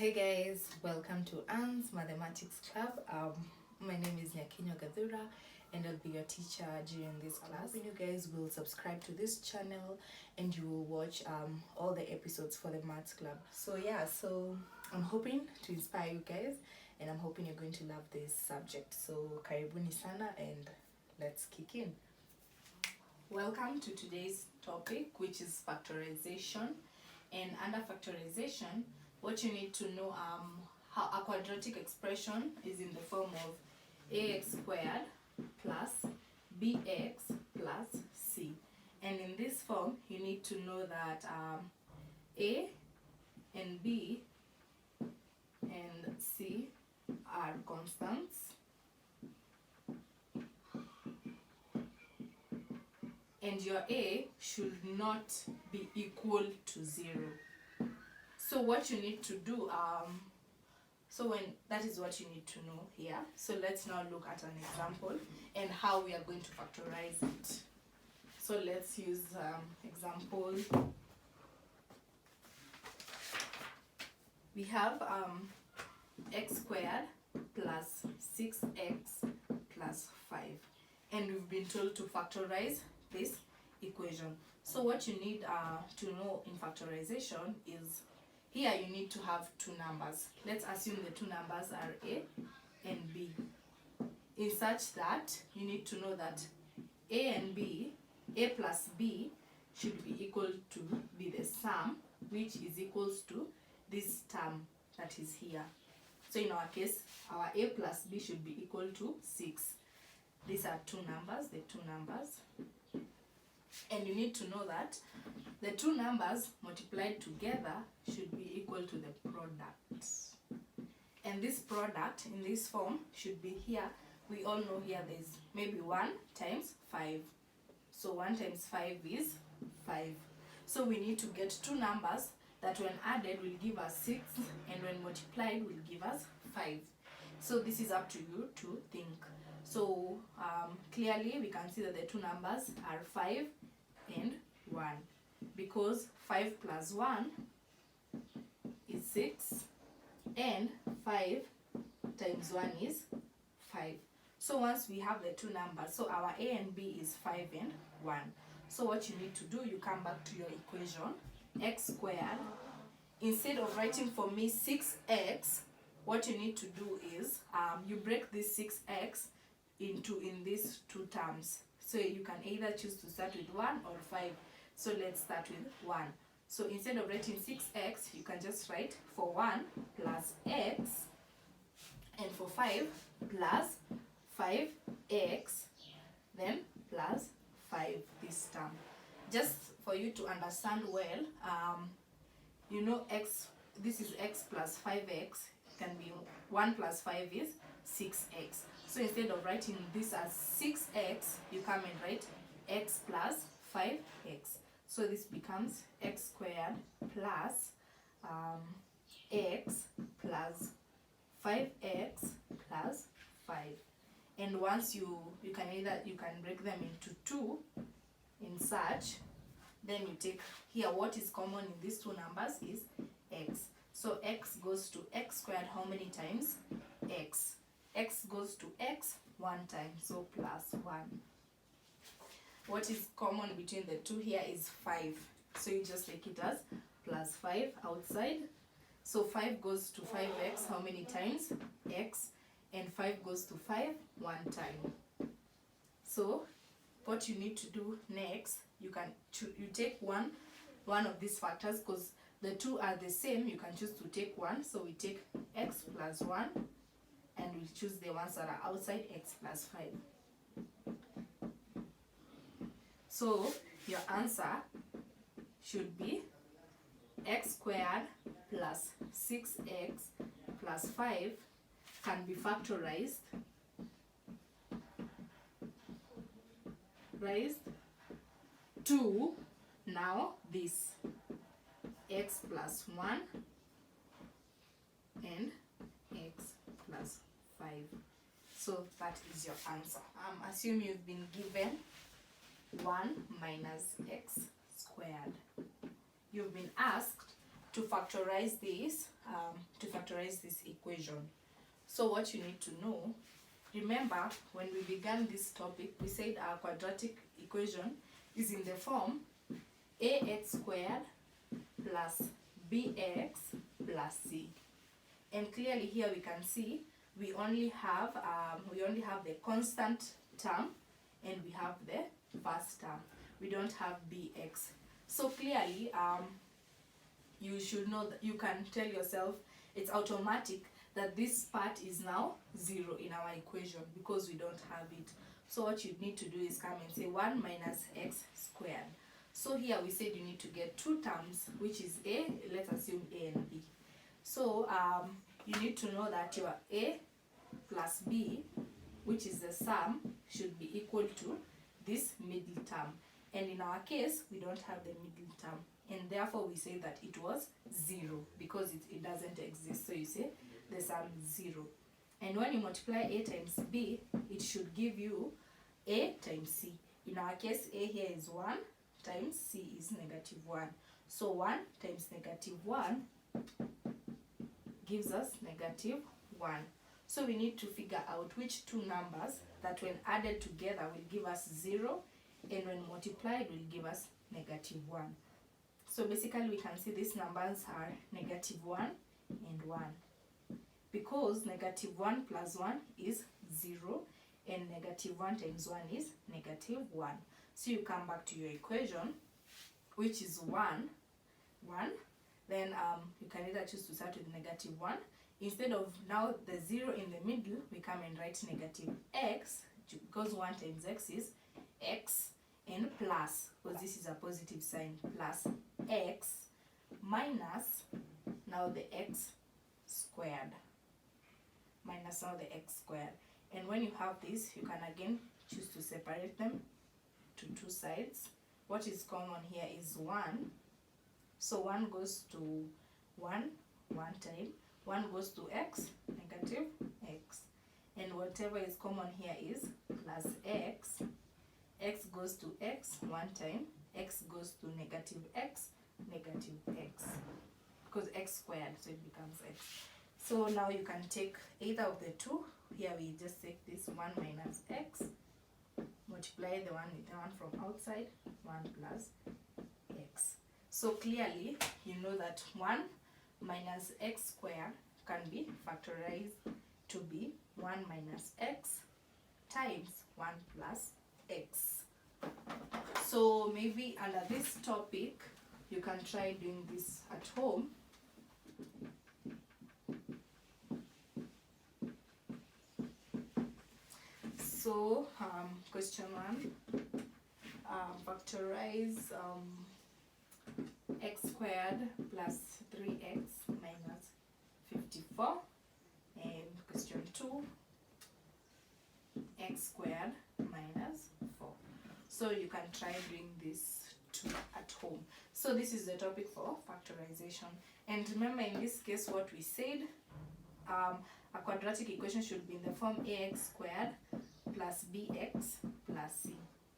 Hey guys, welcome to Anne's Mathematics Club. My name is Nyakinyo Gadhura and I'll be your teacher during this class. I'm hoping you guys will subscribe to this channel and you will watch all the episodes for the Maths Club. So I'm hoping to inspire you guys and I'm hoping you're going to love this subject. So karibuni sana and let's kick in. Welcome to today's topic, which is factorization. And under factorization, what you need to know how a quadratic expression is in the form of ax squared plus bx plus c. And in this form, you need to know that a and b and c are constants. And your a should not be equal to 0. So what you need to do, that is what you need to know here. So let's now look at an example and how we are going to factorize it. So let's use example. We have x squared plus 6x plus 5. And we've been told to factorize this equation. So what you need to know in factorization is, here you need to have two numbers. Let's assume the two numbers are a and b, in such that you need to know that a and b, a plus b, should be equal to be the sum, which is equals to this term that is here. So in our case, our a plus b should be equal to 6. These are two numbers, the two numbers. And you need to know that the two numbers multiplied together should be equal to the product. And this product in this form should be here. We all know here there's maybe 1 times 5. So 1 times 5 is 5. So we need to get two numbers that when added will give us 6 and when multiplied will give us 5. So this is up to you to think. So clearly we can see that the two numbers are 5 and 1, because 5 plus 1 is 6 and 5 times 1 is 5. So once we have the two numbers, so our a and b is 5 and 1. So what you need to do, you come back to your equation, x squared. Instead of writing for me 6x, what you need to do is you break this 6x in these two terms. So you can either choose to start with 1 or 5. So let's start with 1. So instead of writing 6x, you can just write for 1 plus x, and for 5 plus 5x, then plus 5 this term. Just for you to understand well, you know x, this is x plus 5x, can be 1 plus 5 is 6x. So instead of writing this as 6x, you come and write x plus 5x. So this becomes x squared plus x plus 5x plus 5. And once you can break them into 2 in such, then you take here what is common in these two numbers is x. So x goes to x squared how many times? X. X goes to x 1 time, so plus 1. What is common between the two here is 5. So you just take it as plus 5 outside. So 5 goes to 5x how many times? X. And 5 goes to 5 1 time. So what you need to do next, you take one of these factors, because the two are the same. You can choose to take one. So we take x plus 1. And we choose the ones that are outside, x plus 5. So your answer should be x squared plus 6x plus 5 can be factorized to now this x plus 1 and x plus 5. So that is your answer. Assume you've been given 1 minus x squared. You've been asked to factorize this equation. So what you need to know, remember when we began this topic, we said our quadratic equation is in the form ax squared plus bx plus c. And clearly here we can see we only have the constant term and we have the first term. We don't have bx. So clearly you should know that you can tell yourself it's automatic that this part is now 0 in our equation because we don't have it. So what you need to do is come and say 1 minus x squared. So here we said you need to get two terms, which is a, let's assume a and b. So you need to know that your a plus b, which is the sum, should be equal to this middle term. And in our case, we don't have the middle term. And therefore, we say that it was 0 because it doesn't exist. So you say the sum is 0. And when you multiply a times b, it should give you a times c. In our case, a here is 1 times c is negative 1. So 1 times negative 1 gives us negative 1. So we need to figure out which two numbers that when added together will give us 0 and when multiplied will give us negative 1. So basically we can see these numbers are negative 1 and 1 because negative 1 plus 1 is 0 and negative 1 times 1 is negative 1. So you come back to your equation, which is 1. Then you can either choose to start with negative 1. Instead of now the 0 in the middle, we come and write negative x, because 1 times x is x, and plus, because this is a positive sign, plus x minus now the x squared. Minus now the x squared. And when you have this, you can again choose to separate them to two sides. What is common here is 1. So 1 goes to 1 time. 1 goes to x, negative x. And whatever is common here is plus x. X goes to x 1 time. X goes to negative x, because x squared, so it becomes x. So now you can take either of the two. Here we just take this 1 minus x, multiply the one with the one from outside, 1 plus x. So clearly you know that 1 minus x squared can be factorized to be 1 minus x times 1 plus x. So maybe under this topic you can try doing this at home. So question 1, factorize x squared plus 3x minus 54. And question 2, x squared minus 4. So you can try doing this too at home. So this is the topic for factorization. And remember, in this case what we said, a quadratic equation should be in the form ax squared plus bx plus c.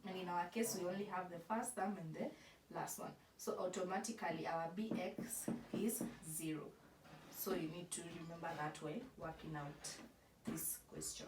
And in our case we only have the first term and the last one. So automatically our bx is 0. So you need to remember that way working out this question.